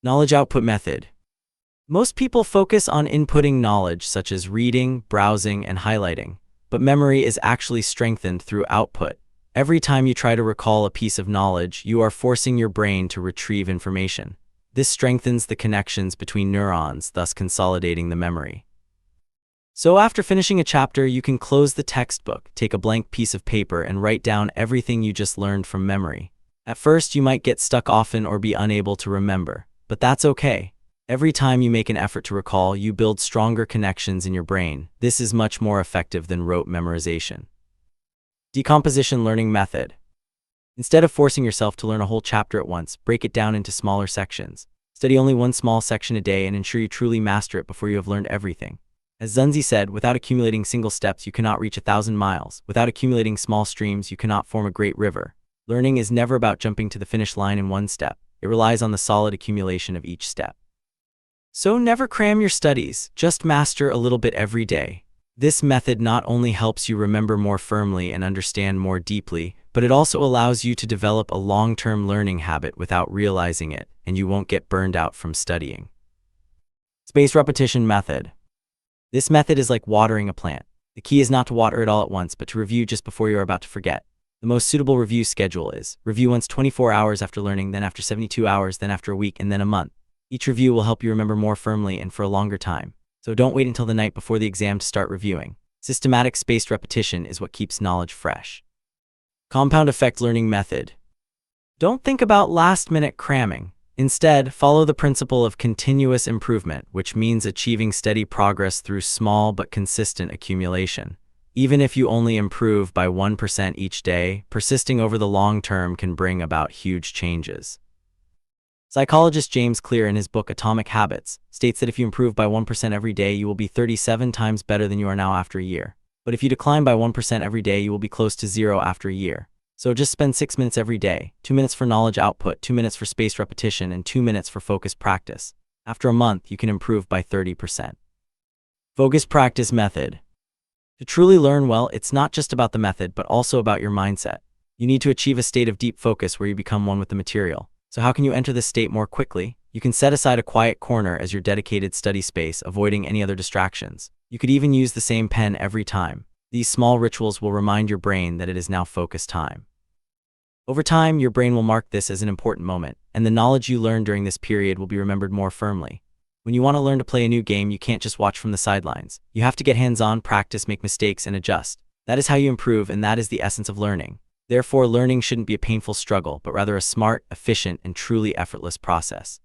Knowledge output method. Most people focus on inputting knowledge such as reading, browsing, and highlighting, but memory is actually strengthened through output. Every time you try to recall a piece of knowledge, you are forcing your brain to retrieve information. This strengthens the connections between neurons, thus consolidating the memory. So after finishing a chapter, you can close the textbook, take a blank piece of paper, and write down everything you just learned from memory. At first, you might get stuck often or be unable to remember, but that's okay. Every time you make an effort to recall, you build stronger connections in your brain. This is much more effective than rote memorization. Decomposition learning method. Instead of forcing yourself to learn a whole chapter at once, break it down into smaller sections. Study only one small section a day and ensure you truly master it before you have learned everything. As Zunzi said, without accumulating single steps, you cannot reach 1,000 miles. Without accumulating small streams, you cannot form a great river. Learning is never about jumping to the finish line in one step. It relies on the solid accumulation of each step. So never cram your studies, just master a little bit every day. This method not only helps you remember more firmly and understand more deeply, but it also allows you to develop a long-term learning habit without realizing it, and you won't get burned out from studying. Spaced repetition method. This method is like watering a plant. The key is not to water it all at once, but to review just before you are about to forget. The most suitable review schedule is review once 24 hours after learning, then after 72 hours, then after a week, and then a month. Each review will help you remember more firmly and for a longer time. So don't wait until the night before the exam to start reviewing. Systematic spaced repetition is what keeps knowledge fresh. Compound effect learning method. Don't think about last-minute cramming. Instead, follow the principle of continuous improvement, which means achieving steady progress through small but consistent accumulation. Even if you only improve by 1% each day, persisting over the long term can bring about huge changes. Psychologist James Clear, in his book Atomic Habits, states that if you improve by 1% every day, you will be 37 times better than you are now after a year. But if you decline by 1% every day, you will be close to zero after a year. So just spend 6 minutes every day, 2 minutes for knowledge output, 2 minutes for spaced repetition, and 2 minutes for focused practice. After a month, you can improve by 30%. Focused practice method. To truly learn well, it's not just about the method, but also about your mindset. You need to achieve a state of deep focus where you become one with the material. So how can you enter this state more quickly? You can set aside a quiet corner as your dedicated study space, avoiding any other distractions. You could even use the same pen every time. These small rituals will remind your brain that it is now focus time. Over time, your brain will mark this as an important moment, and the knowledge you learn during this period will be remembered more firmly. When you want to learn to play a new game, you can't just watch from the sidelines. You have to get hands-on, practice, make mistakes, and adjust. That is how you improve, and that is the essence of learning. Therefore, learning shouldn't be a painful struggle, but rather a smart, efficient, and truly effortless process.